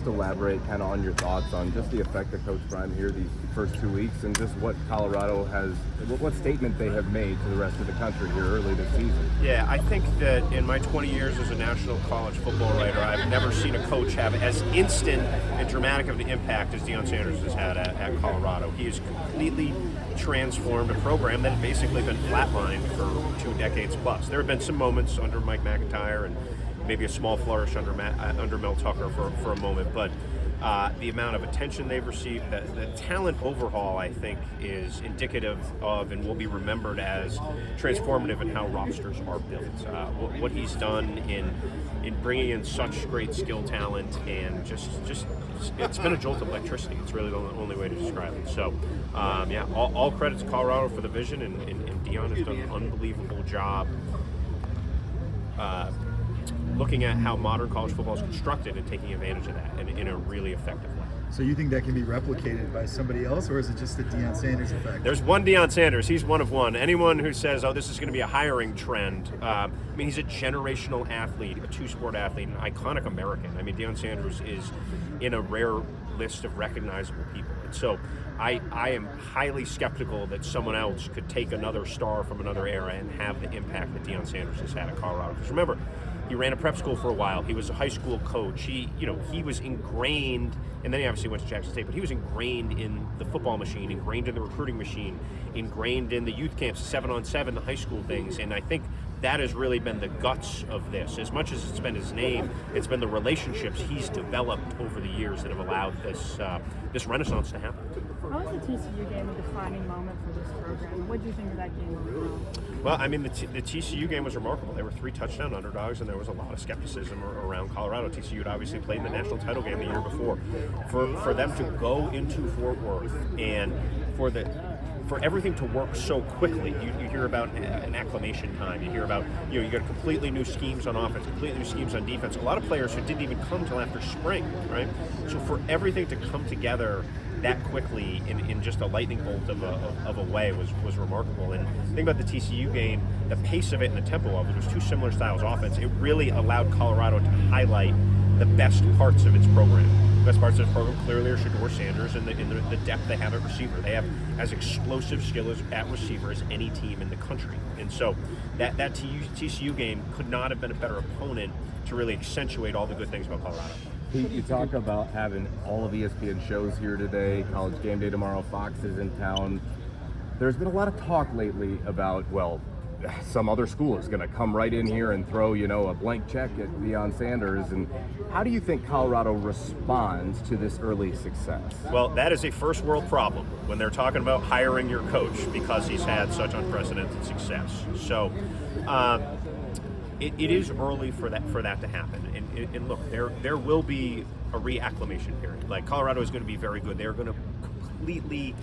just elaborate kind of on your thoughts on just the effect of Coach Prime here these first 2 weeks and just what Colorado has, what statement they have made to the rest of the country here early this season? Yeah, I think that in my 20 years as a national college football writer, I've never seen a coach have as instant and dramatic of an impact as Deion Sanders has had at Colorado. He has completely transformed a program that had basically been flatlined for 2 decades plus. There have been some moments under Mike McIntyre and maybe a small flourish under Mel Tucker for a moment, but the amount of attention they've received, the talent overhaul, I think, is indicative of and will be remembered as transformative in how rosters are built. What he's done in bringing in such great skill talent and just it's been a jolt of electricity. It's really the only way to describe it. So, yeah, all credit to Colorado for the vision, and Deion has done an unbelievable job looking at how modern college football is constructed and taking advantage of that in a really effective way. So you think that can be replicated by somebody else, or is it just the Deion Sanders effect? There's one Deion Sanders. He's one of one. Anyone who says, oh, this is going to be a hiring trend, I mean, he's a generational athlete, a two-sport athlete, an iconic American. I mean, Deion Sanders is in a rare list of recognizable people. And so I am highly skeptical that someone else could take another star from another era and have the impact that Deion Sanders has had at Colorado. Because remember, he ran a prep school for a while. He was a high school coach. He was ingrained, and then he obviously went to Jackson State, but he was ingrained in the football machine, ingrained in the recruiting machine, ingrained in the youth camps, 7-on-7, the high school things. And I think that has really been the guts of this. As much as it's been his name, it's been the relationships he's developed over the years that have allowed this renaissance to happen. How was the TCU game a defining moment for this program? What did you think of that game overall? Well, I mean, the TCU game was remarkable. They were 3 touchdown underdogs, and there was a lot of skepticism around Colorado. TCU had obviously played in the national title game the year before. For them to go into Fort Worth and for everything to work so quickly, you hear about an acclimation time. You hear about, you got completely new schemes on offense, completely new schemes on defense. A lot of players who didn't even come till after spring, right? So for everything to come together that quickly in just a lightning bolt of a way was remarkable. And the thing about the TCU game, the pace of it and the tempo of it was 2 similar styles of offense. It really allowed Colorado to highlight the best parts of its program. The best parts of its program clearly are Shedeur Sanders and the depth they have at receiver. They have as explosive skill at receiver as any team in the country. And so that TCU game could not have been a better opponent to really accentuate all the good things about Colorado. Pete, you talk about having all of ESPN shows here today, College Gameday tomorrow, Fox is in town. There's been a lot of talk lately about, well, some other school is going to come right in here and throw, a blank check at Deion Sanders. And how do you think Colorado responds to this early success? Well, that is a first world problem when they're talking about hiring your coach because he's had such unprecedented success. So it is early for that to happen. And look, there will be a reacclimation period. Like, Colorado is going to be very good. They're going to completely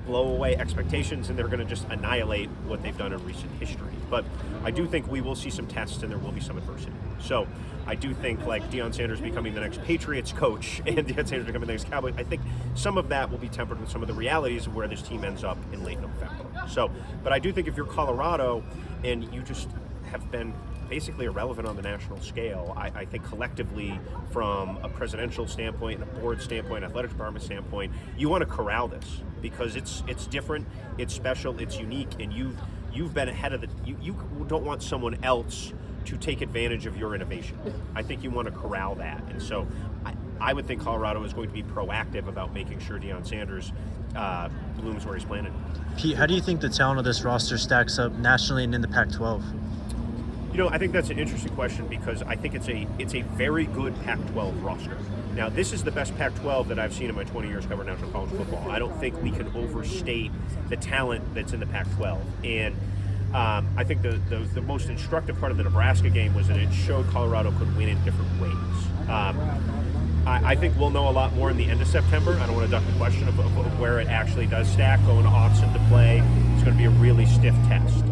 blow away expectations, and they're going to just annihilate what they've done in recent history. But I do think we will see some tests, and there will be some adversity. So I do think, like, Deion Sanders becoming the next Patriots coach and Deion Sanders becoming the next Cowboys, I think some of that will be tempered with some of the realities of where this team ends up in late November. So, but I do think if you're Colorado and you just have been basically irrelevant on the national scale, I think collectively, from a presidential standpoint, and a board standpoint, athletic department standpoint, you want to corral this because it's different, it's special, it's unique, and you've been ahead of the. You don't want someone else to take advantage of your innovation. I think you want to corral that, and so I would think Colorado is going to be proactive about making sure Deion Sanders blooms where he's planted. Pete, how do you think the talent of this roster stacks up nationally and in the Pac-12? I think that's an interesting question because I think it's a very good Pac-12 roster. Now, this is the best Pac-12 that I've seen in my 20 years covering national college football. I don't think we can overstate the talent that's in the Pac-12. And I think the most instructive part of the Nebraska game was that it showed Colorado could win in different ways. I think we'll know a lot more in the end of September. I don't want to duck the question of where it actually does stack. Going to Austin to play, it's going to be a really stiff test.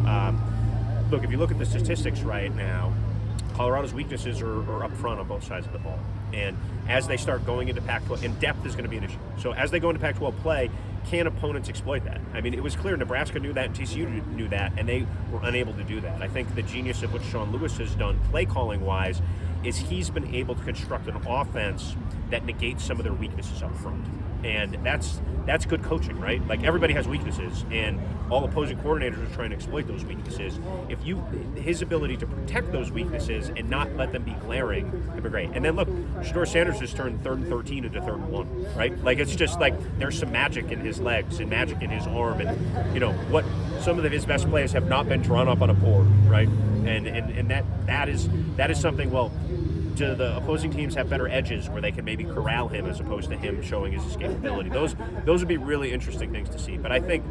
Look, if you look at the statistics right now, Colorado's weaknesses are up front on both sides of the ball. And as they start going into Pac-12, and depth is going to be an issue. So as they go into Pac-12 play, can opponents exploit that? I mean, it was clear Nebraska knew that and TCU knew that, and they were unable to do that. I think the genius of what Sean Lewis has done play calling wise is he's been able to construct an offense that negates some of their weaknesses up front. And that's good coaching, right? Like, everybody has weaknesses, and all opposing coordinators are trying to exploit those weaknesses. His ability to protect those weaknesses and not let them be glaring would be great. And then look, Shedeur Sanders just turned 3rd and 13 into 3rd and 1, right? Like, it's just like there's some magic in his legs and magic in his arm, and what some of his best plays have not been drawn up on a board, right? And that is something. Well, do the opposing teams have better edges where they can maybe corral him as opposed to him showing his escapability? Those would be really interesting things to see. But I think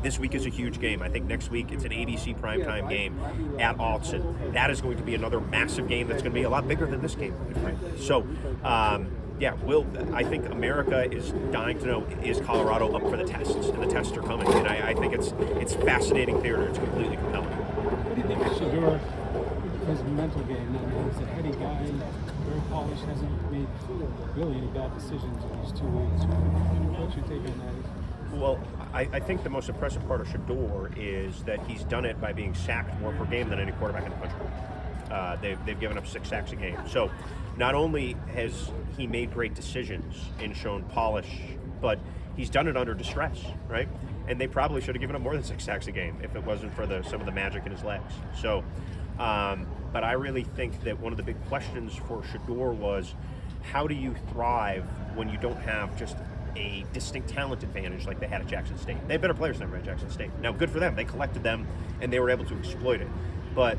this week is a huge game. I think next week it's an ABC primetime game at Alton. That is going to be another massive game that's going to be a lot bigger than this game. Right? So, I think America is dying to know, is Colorado up for the tests? And the tests are coming. And I think it's fascinating theater. It's completely compelling. What do you think of Shedeur? His mental game. He's a heady guy, very polished, hasn't made really any bad decisions in these 2 weeks. What's your take on that? Well, I think the most impressive part of Shedeur is that he's done it by being sacked more per game than any quarterback in the country. They've given up 6 sacks a game. So not only has he made great decisions and shown polish, but he's done it under distress, right? And they probably should have given up more than 6 sacks a game if it wasn't for some of the magic in his legs. So, but I really think that one of the big questions for Shedeur was, how do you thrive when you don't have just a distinct talent advantage like they had at Jackson State? They have better players than at Jackson State. Now, good for them. They collected them, and they were able to exploit it. But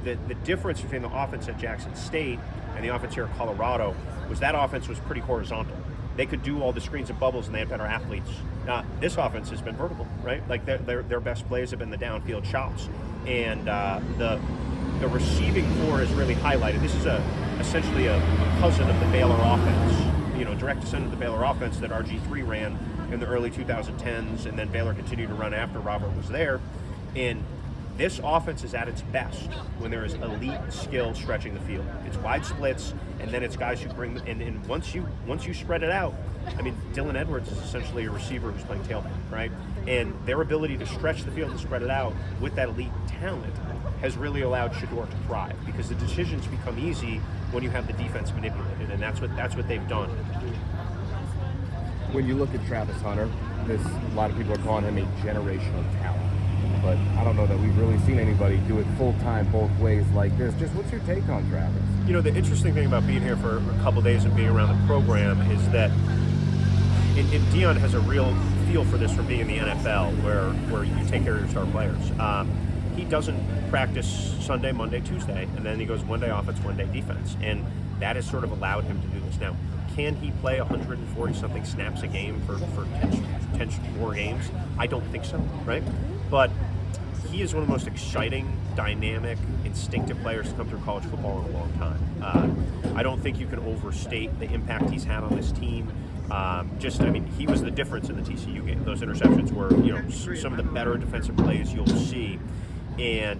the difference between the offense at Jackson State and the offense here at Colorado was that offense was pretty horizontal. They could do all the screens and bubbles, and they had better athletes. Now, this offense has been vertical, right? Like, their best plays have been the downfield shots. And the receiving core is really highlighted. This is essentially a cousin of the Baylor offense, direct descendant of the Baylor offense that RG3 ran in the early 2010s, and then Baylor continued to run after Robert was there. And this offense is at its best when there is elite skill stretching the field. It's wide splits, and then it's guys who bring, and once you spread it out, I mean, Dylan Edwards is essentially a receiver who's playing tailback, right? And their ability to stretch the field and spread it out with that elite talent has really allowed Shedeur to thrive, because the decisions become easy when you have the defense manipulated, and that's what they've done. When you look at Travis Hunter, a lot of people are calling him a generational talent. But I don't know that we've really seen anybody do it full-time both ways like this. Just what's your take on Travis? The interesting thing about being here for a couple days and being around the program is that and Deion has a real feel for this from being in the NFL, where you take care of your star players. He doesn't practice Sunday, Monday, Tuesday, and then he goes one day offense, one day defense. And that has sort of allowed him to do this. Now, can he play 140-something snaps a game for 10 more games? I don't think so, right? But he is one of the most exciting, dynamic, instinctive players to come through college football in a long time. I don't think you can overstate the impact he's had on this team. He was the difference in the TCU game. Those interceptions were, some of the better defensive plays you'll see. And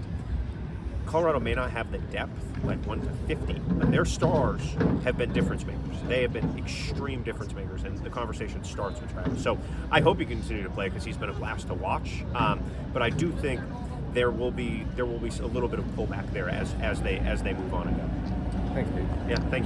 Colorado may not have the depth, like 1 to 50, but their stars have been difference makers. They have been extreme difference makers, and the conversation starts with Travis. So I hope he can continue to play, because he's been a blast to watch. But I do think there will be a little bit of pullback there as they move on and go. Thanks, Dave. Yeah, thank you.